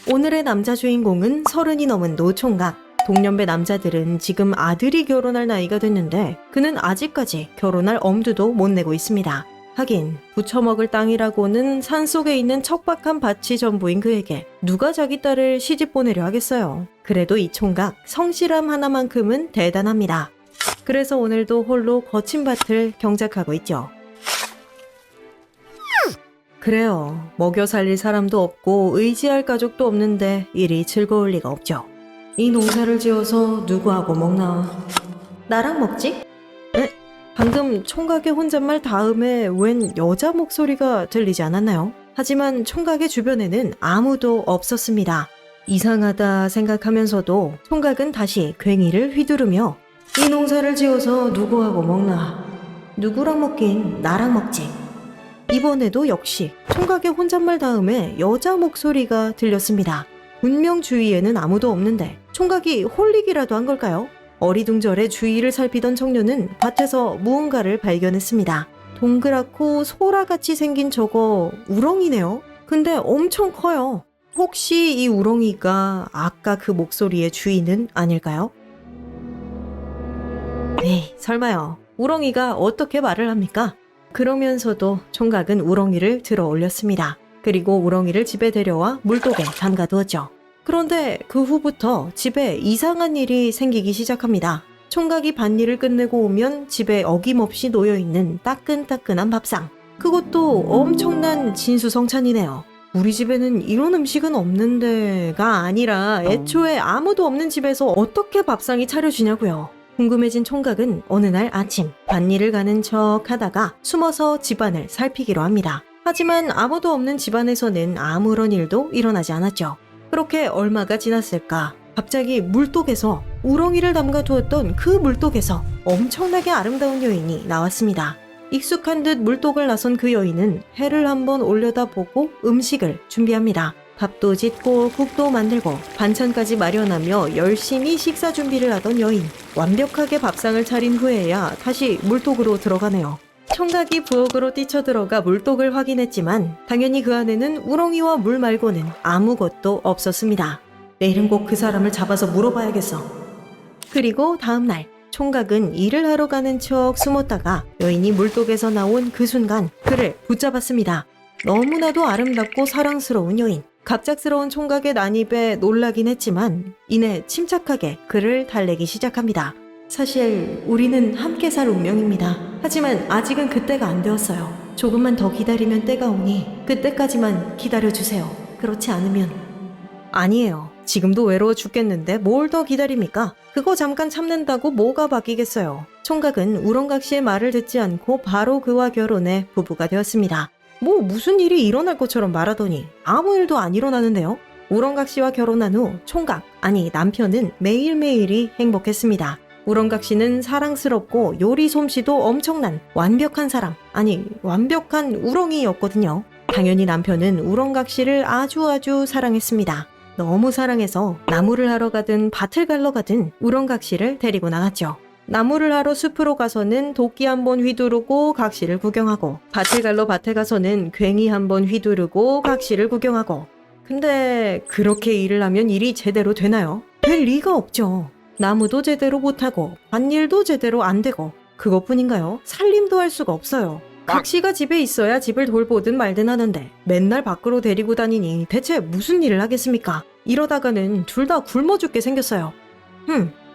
오늘의 남자 주인공은 30이 넘은 노총각. 동년배 남자들은 지금 아들이 결혼할 나이가 됐는데 그는 아직까지 결혼할 엄두도 못 내고 있습니다. 하긴 부쳐먹을 땅이라고는 산속에 있는 척박한 밭이 전부인 그에게 누가 자기 딸을 시집 보내려 하겠어요. 그래도 이 총각 성실함 하나만큼은 대단합니다. 그래서 오늘도 홀로 거친 밭을 경작하고 있죠. 그래요. 먹여 살릴 사람도 없고 의지할 가족도 없는데 일이 즐거울 리가 없죠. 이 농사를 지어서 누구하고 먹나? 나랑 먹지? 에? 방금 총각의 혼잣말 다음에 웬 여자 목소리가 들리지 않았나요? 하지만 총각의 주변에는 아무도 없었습니다. 이상하다 생각하면서도 총각은 다시 괭이를 휘두르며 이 농사를 지어서 누구하고 먹나? 누구랑 먹긴 나랑 먹지. 이번에도 역시 총각의 혼잣말 다음에 여자 목소리가 들렸습니다. 분명 주위에는 아무도 없는데 총각이 홀리기라도 한 걸까요? 어리둥절해 주위를 살피던 청년은 밭에서 무언가를 발견했습니다. 동그랗고 소라같이 생긴 저거 우렁이네요. 근데 엄청 커요. 혹시 이 우렁이가 아까 그 목소리의 주인은 아닐까요? 에이, 설마요. 우렁이가 어떻게 말을 합니까? 그러면서도 총각은 우렁이를 들어 올렸습니다. 그리고 우렁이를 집에 데려와 물독에 담가두었죠. 그런데 그 후부터 집에 이상한 일이 생기기 시작합니다. 총각이 밭일을 끝내고 오면 집에 어김없이 놓여있는 따끈따끈한 밥상. 그것도 엄청난 진수성찬이네요. 우리 집에는 이런 음식은 없는데가 아니라 애초에 아무도 없는 집에서 어떻게 밥상이 차려지냐고요. 궁금해진 총각은 어느 날 아침 밭일을 가는 척 하다가 숨어서 집안을 살피기로 합니다. 하지만 아무도 없는 집안에서는 아무런 일도 일어나지 않았죠. 그렇게 얼마가 지났을까? 갑자기 물독에서 우렁이를 담가 두었던 그 물독에서 엄청나게 아름다운 여인이 나왔습니다. 익숙한 듯 물독을 나선 그 여인은 해를 한번 올려다보고 음식을 준비합니다. 밥도 짓고 국도 만들고 반찬까지 마련하며 열심히 식사 준비를 하던 여인. 완벽하게 밥상을 차린 후에야 다시 물독으로 들어가네요. 총각이 부엌으로 뛰쳐들어가 물독을 확인했지만 당연히 그 안에는 우렁이와 물 말고는 아무것도 없었습니다. 내일은 꼭 그 사람을 잡아서 물어봐야겠어. 그리고 다음날 총각은 일을 하러 가는 척 숨었다가 여인이 물독에서 나온 그 순간 그를 붙잡았습니다. 너무나도 아름답고 사랑스러운 여인. 갑작스러운 총각의 난입에 놀라긴 했지만 이내 침착하게 그를 달래기 시작합니다. 사실 우리는 함께 살 운명입니다. 하지만 아직은 그때가 안 되었어요. 조금만 더 기다리면 때가 오니 그때까지만 기다려주세요. 그렇지 않으면... 아니에요. 지금도 외로워 죽겠는데 뭘 더 기다립니까? 그거 잠깐 참는다고 뭐가 바뀌겠어요. 총각은 우렁각 씨의 말을 듣지 않고 바로 그와 결혼해 부부가 되었습니다. 뭐 무슨 일이 일어날 것처럼 말하더니 아무 일도 안 일어나는데요. 우렁각 씨와 결혼한 후 총각, 아니 남편은 매일매일이 행복했습니다. 우렁각 씨는 사랑스럽고 요리 솜씨도 엄청난 완벽한 사람, 아니 완벽한 우렁이였거든요. 당연히 남편은 우렁각 씨를 아주 사랑했습니다. 너무 사랑해서 나무를 하러 가든 밭을 갈러 가든 우렁각 씨를 데리고 나갔죠. 나무를 하러 숲으로 가서는 도끼 한번 휘두르고 각시를 구경하고, 밭을 갈러 밭에 가서는 괭이 한번 휘두르고 각시를 구경하고. 근데 그렇게 일을 하면 일이 제대로 되나요? 될 리가 없죠. 나무도 제대로 못하고 밭일도 제대로 안 되고 그것뿐인가요? 살림도 할 수가 없어요. 각시가 집에 있어야 집을 돌보든 말든 하는데 맨날 밖으로 데리고 다니니 대체 무슨 일을 하겠습니까? 이러다가는 둘 다 굶어 죽게 생겼어요.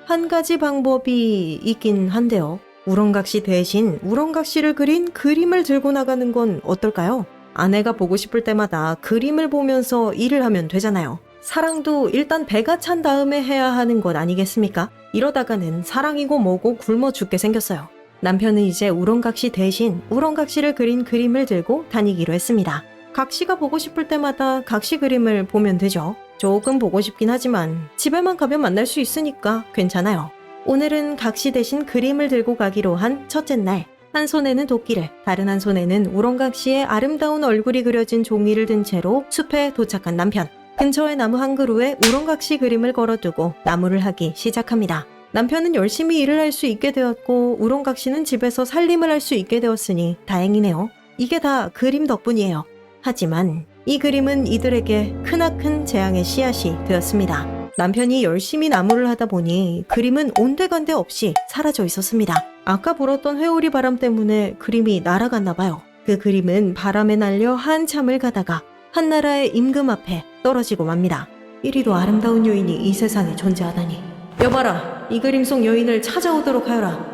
한 가지 방법이 있긴 한데요. 우렁각시 대신 우렁각시를 그린 그림을 들고 나가는 건 어떨까요? 아내가 보고 싶을 때마다 그림을 보면서 일을 하면 되잖아요. 사랑도 일단 배가 찬 다음에 해야 하는 것 아니겠습니까? 이러다가는 사랑이고 뭐고 굶어 죽게 생겼어요. 남편은 이제 우렁각시 대신 우렁각시를 그린 그림을 들고 다니기로 했습니다. 각시가 보고 싶을 때마다 각시 그림을 보면 되죠. 조금 보고 싶긴 하지만 집에만 가면 만날 수 있으니까 괜찮아요. 오늘은 각시 대신 그림을 들고 가기로 한 첫째 날. 한 손에는 도끼를, 다른 한 손에는 우렁각시의 아름다운 얼굴이 그려진 종이를 든 채로 숲에 도착한 남편. 근처의 나무 한 그루에 우렁각시 그림을 걸어두고 나무를 하기 시작합니다. 남편은 열심히 일을 할 수 있게 되었고 우렁각시는 집에서 살림을 할 수 있게 되었으니 다행이네요. 이게 다 그림 덕분이에요. 하지만 이 그림은 이들에게 크나큰 재앙의 씨앗이 되었습니다. 남편이 열심히 나무를 하다 보니 그림은 온데간데 없이 사라져 있었습니다. 아까 불었던 회오리 바람 때문에 그림이 날아갔나 봐요. 그 그림은 바람에 날려 한참을 가다가 한나라의 임금 앞에 떨어지고 맙니다. 이리도 아름다운 여인이 이 세상에 존재하다니. 여봐라, 이 그림 속 여인을 찾아오도록 하여라.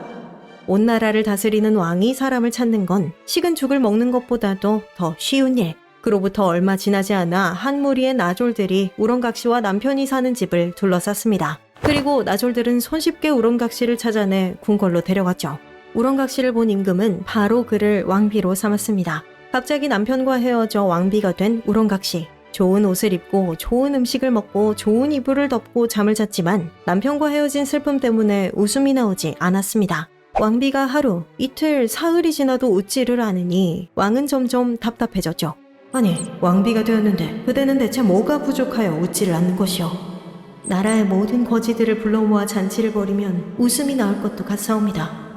온 나라를 다스리는 왕이 사람을 찾는 건 식은 죽을 먹는 것보다도 더 쉬운 일. 그로부터 얼마 지나지 않아 한 무리의 나졸들이 우렁각시와 남편이 사는 집을 둘러쌌습니다. 그리고 나졸들은 손쉽게 우렁각시를 찾아내 궁궐로 데려갔죠. 우렁각시를 본 임금은 바로 그를 왕비로 삼았습니다. 갑자기 남편과 헤어져 왕비가 된 우렁각시. 좋은 옷을 입고 좋은 음식을 먹고 좋은 이불을 덮고 잠을 잤지만 남편과 헤어진 슬픔 때문에 웃음이 나오지 않았습니다. 왕비가 하루, 이틀, 사흘이 지나도 웃지를 않으니 왕은 점점 답답해졌죠. 아니, 왕비가 되었는데 그대는 대체 뭐가 부족하여 웃지를 않는 것이오? 나라의 모든 거지들을 불러 모아 잔치를 벌이면 웃음이 나올 것도 같사옵니다.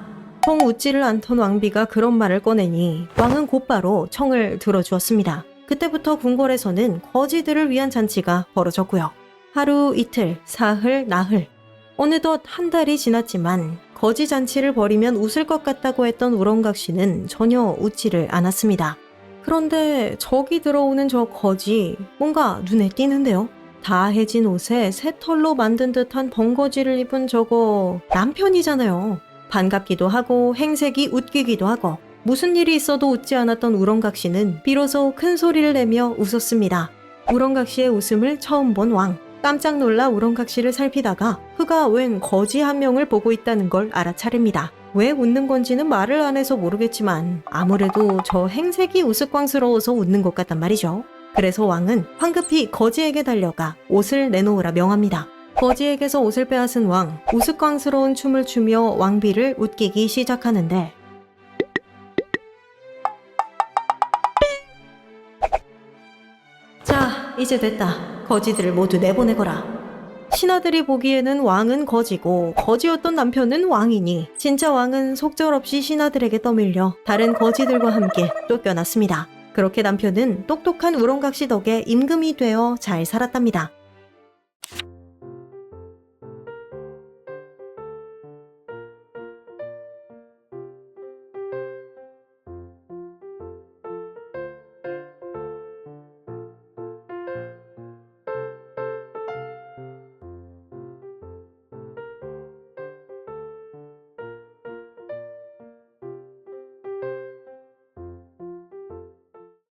통 웃지를 않던 왕비가 그런 말을 꺼내니 왕은 곧바로 청을 들어주었습니다. 그때부터 궁궐에서는 거지들을 위한 잔치가 벌어졌고요. 하루, 이틀, 사흘, 나흘. 어느덧 한 달이 지났지만 거지 잔치를 벌이면 웃을 것 같다고 했던 우렁각시는 전혀 웃지를 않았습니다. 그런데 저기 들어오는 저 거지 뭔가 눈에 띄는데요. 다 해진 옷에 새 털로 만든 듯한 번거지를 입은 저거 남편이잖아요. 반갑기도 하고 행색이 웃기기도 하고 무슨 일이 있어도 웃지 않았던 우렁각시는 비로소 큰 소리를 내며 웃었습니다. 우렁각시의 웃음을 처음 본 왕. 깜짝 놀라 우렁각시를 살피다가 그가 웬 거지 한 명을 보고 있다는 걸 알아차립니다. 왜 웃는 건지는 말을 안 해서 모르겠지만 아무래도 저 행색이 우스꽝스러워서 웃는 것 같단 말이죠. 그래서 왕은 황급히 거지에게 달려가 옷을 내놓으라 명합니다. 거지에게서 옷을 빼앗은 왕, 우스꽝스러운 춤을 추며 왕비를 웃기기 시작하는데 자, 이제 됐다. 거지들을 모두 내보내거라. 신하들이 보기에는 왕은 거지고 거지였던 남편은 왕이니 진짜 왕은 속절없이 신하들에게 떠밀려 다른 거지들과 함께 쫓겨났습니다. 그렇게 남편은 똑똑한 우렁각시 덕에 임금이 되어 잘 살았답니다.